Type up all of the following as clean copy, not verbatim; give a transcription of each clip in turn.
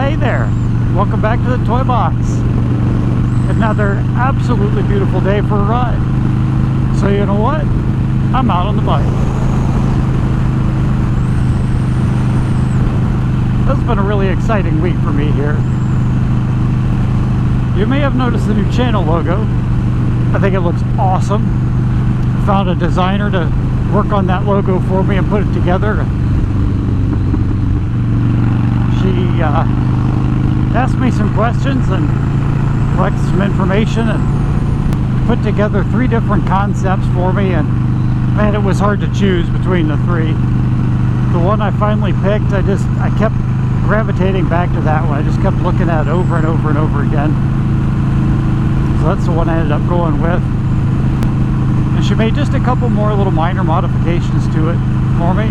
Hey there, welcome back to the Toybox. Another absolutely beautiful day for a ride. So you know what? I'm out on the bike. This has been a really exciting week for me here. You may have noticed the new channel logo. I think it looks awesome. I found a designer to work on that logo for me and put it together. She asked me some questions and collected some information and put together 3 different concepts for me, and man, it was hard to choose between the 3. The one I finally picked, I kept gravitating back to that one. I just kept looking at it over and over and over again. So that's the one I ended up going with. And she made just a couple more little minor modifications to it for me.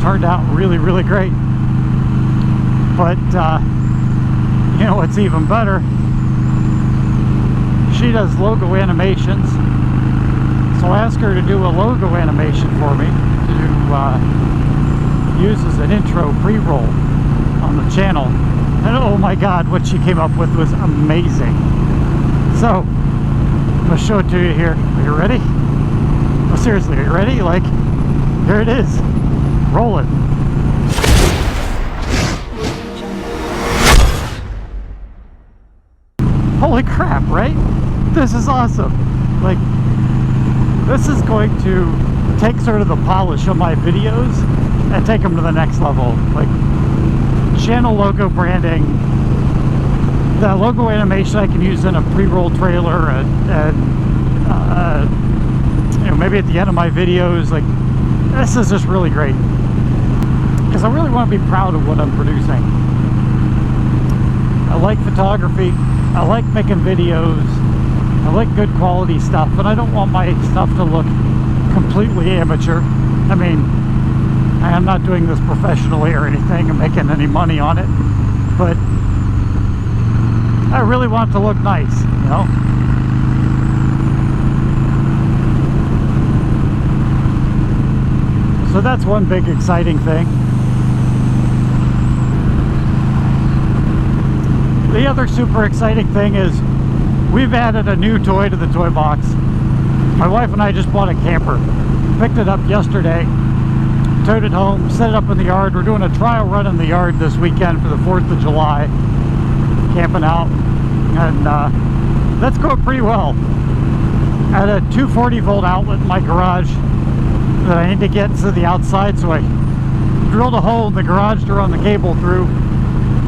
Turned out really, really great. But you know what's even better? She does logo animations, so I asked her to do a logo animation for me to use as an intro pre-roll on the channel. And oh my god, what she came up with was amazing. So I'm gonna show it to you here. Are you ready? Oh, seriously, are you ready? Like, here it is. Roll it. Holy crap, right? This is awesome. Like, this is going to take sort of the polish of my videos and take them to the next level. Like, channel logo branding, the logo animation I can use in a pre-roll trailer, and you know, maybe at the end of my videos. Like, this is just really great, because I really want to be proud of what I'm producing. I like photography, I like making videos, I like good quality stuff, and I don't want my stuff to look completely amateur. I mean, I am not doing this professionally or anything and making any money on it, but I really want it to look nice, you know? So that's one big exciting thing. The other super exciting thing is we've added a new toy to the Toybox. My wife and I just bought a camper. Picked it up yesterday, towed it home, set it up in the yard. We're doing a trial run in the yard this weekend for the 4th of July, camping out, and that's going pretty well. I had a 240 volt outlet in my garage that I need to get to the outside, so I drilled a hole in the garage to run the cable through,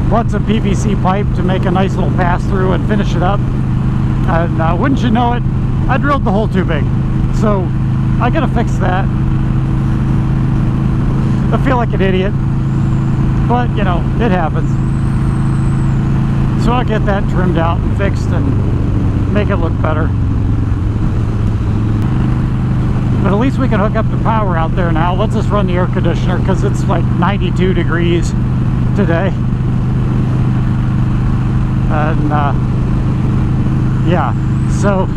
bought some PVC pipe to make a nice little pass through and finish it up, and wouldn't you know it, I drilled the hole too big, so I gotta fix that. I feel like an idiot, but you know, it happens. So I'll get that trimmed out and fixed and make it look better. But at least we can hook up the power out there now. Let's just run the air conditioner, because it's like 92 degrees today. And yeah, so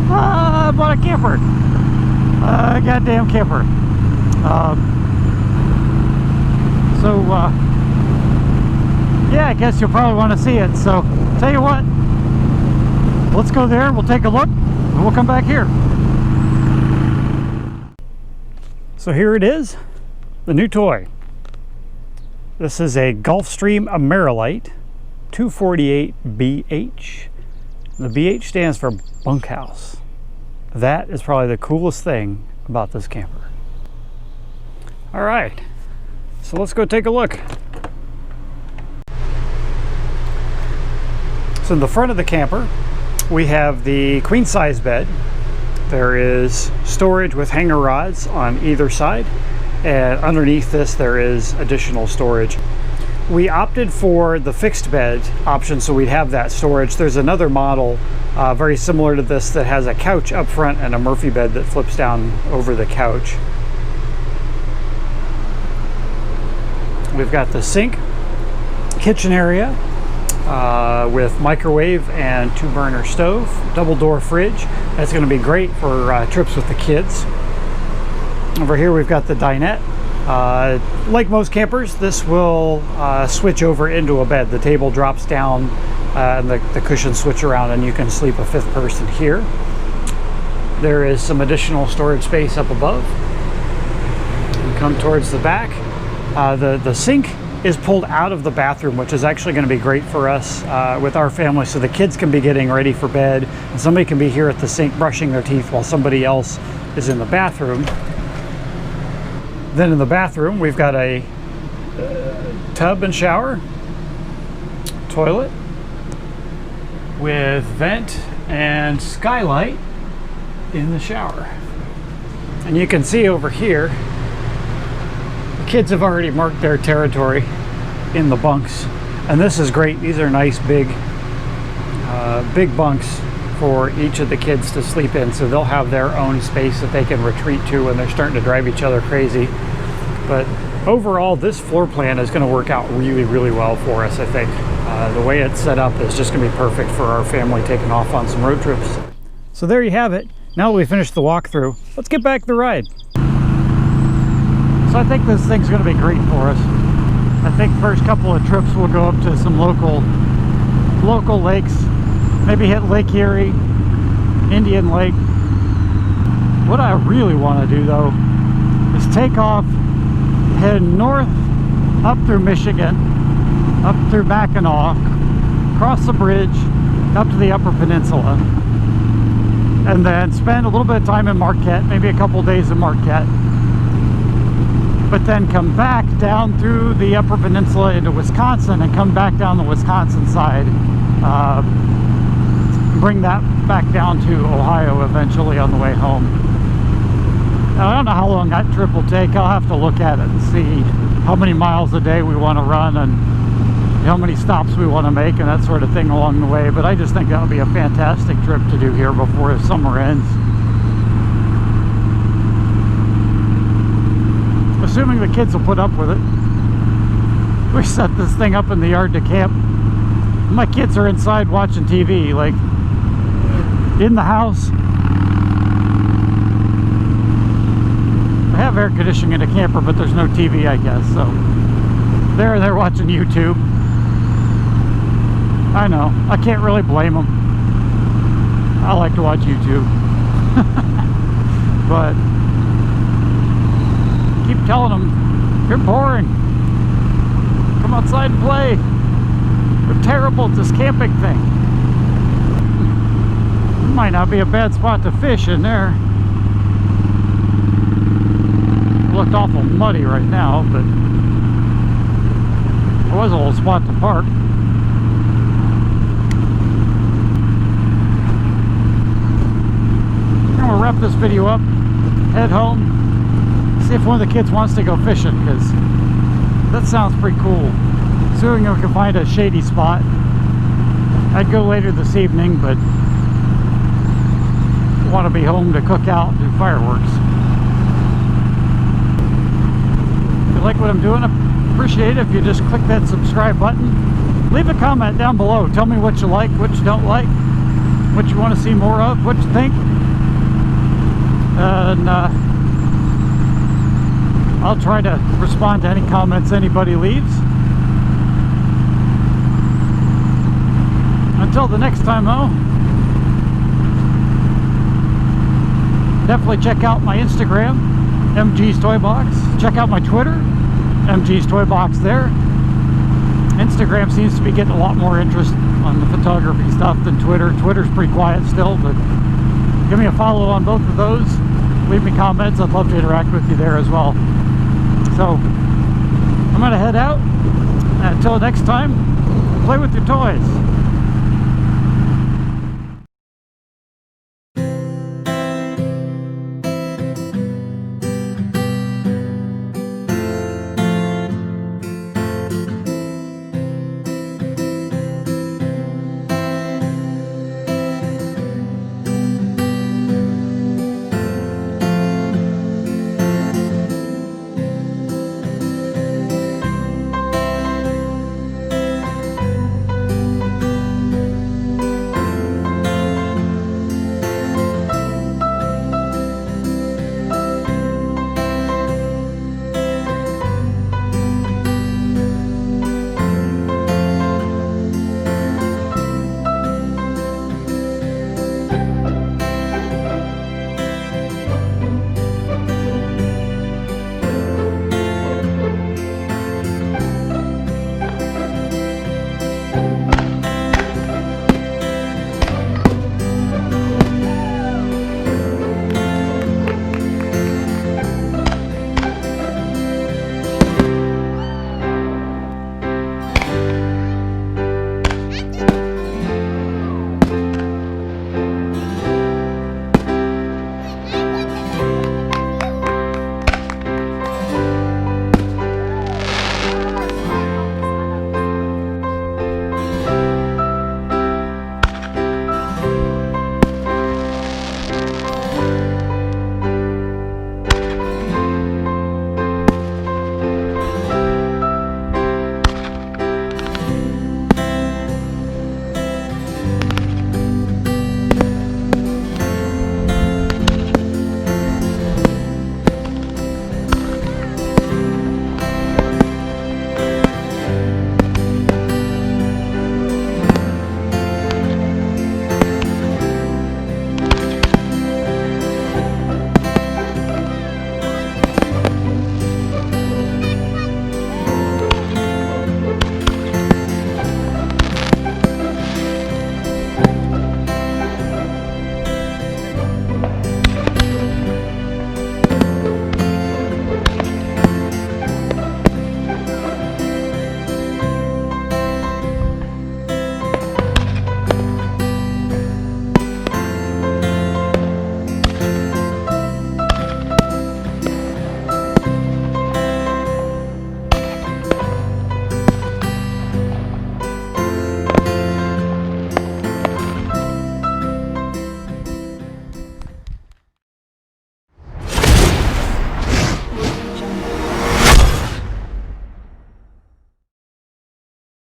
I bought a camper. A goddamn camper. Yeah, I guess you'll probably want to see it. So tell you what, let's go there, we'll take a look, and we'll come back here. So here it is, the new toy. This is a Gulfstream Amerilite 248BH. The BH stands for bunkhouse. That is probably the coolest thing about this camper. All right, so let's go take a look. So in the front of the camper, we have the queen size bed. There is storage with hanger rods on either side, and underneath this there is additional storage. We opted for the fixed bed option, so we'd have that storage. There's another model very similar to this that has a couch up front and a Murphy bed that flips down over the couch. We've got the sink, kitchen area, with microwave and 2-burner stove, double door fridge. That's going to be great for trips with the kids. Over here we've got the dinette Like most campers, this will switch over into a bed. The table drops down and the cushions switch around, and you can sleep a fifth person here. There is some additional storage space up above. You come towards the back. The sink is pulled out of the bathroom, which is actually going to be great for us with our family, so the kids can be getting ready for bed and somebody can be here at the sink brushing their teeth while somebody else is in the bathroom. Then in the bathroom we've got a tub and shower, toilet with vent and skylight in the shower. And you can see over here the kids have already marked their territory in the bunks, and this is great. These are nice big bunks for each of the kids to sleep in, so they'll have their own space that they can retreat to when they're starting to drive each other crazy. But overall, this floor plan is going to work out really, really well for us, I think. The way it's set up is just going to be perfect for our family taking off on some road trips. So there you have it. Now that we finished the walkthrough, let's get back to the ride. So I think this thing's going to be great for us. I think first couple of trips we'll go up to some local lakes, maybe hit Lake Erie, Indian Lake. What I really want to do though is take off, head north up through Michigan, up through Mackinac, cross the bridge up to the Upper Peninsula, and then spend a little bit of time in Marquette, maybe a couple days in Marquette, but then come back down through the Upper Peninsula into Wisconsin and come back down the Wisconsin side, bring that back down to Ohio eventually on the way home. Now, I don't know how long that trip will take. I'll have to look at it and see how many miles a day we want to run and how many stops we want to make and that sort of thing along the way. But I just think that would be a fantastic trip to do here before the summer ends. Assuming the kids will put up with it. We set this thing up in the yard to camp. My kids are inside watching TV, like in the house. I have air conditioning in a camper, but there's no TV, I guess, so they're watching YouTube. I know, I can't really blame them. I like to watch YouTube. But keep telling them, you're boring. Come outside and play. You're terrible at this camping thing. It might not be a bad spot to fish in there. Looked awful muddy right now, but there was a little spot to park. I'm gonna wrap this video up, head home, see if one of the kids wants to go fishing, because that sounds pretty cool. Assuming we can find a shady spot. I'd go later this evening, but I want to be home to cook out and do fireworks. If you like what I'm doing, I appreciate it if you just click that subscribe button. Leave a comment down below. Tell me what you like, what you don't like, what you want to see more of, what you think. And I'll try to respond to any comments anybody leaves. Until the next time though, definitely check out my Instagram, MG's Toybox. Check out my Twitter, MG's Toybox there. Instagram seems to be getting a lot more interest on the photography stuff than Twitter. Twitter's pretty quiet still, but give me a follow on both of those. Leave me comments. I'd love to interact with you there as well. So I'm gonna head out. Until next time, play with your toys.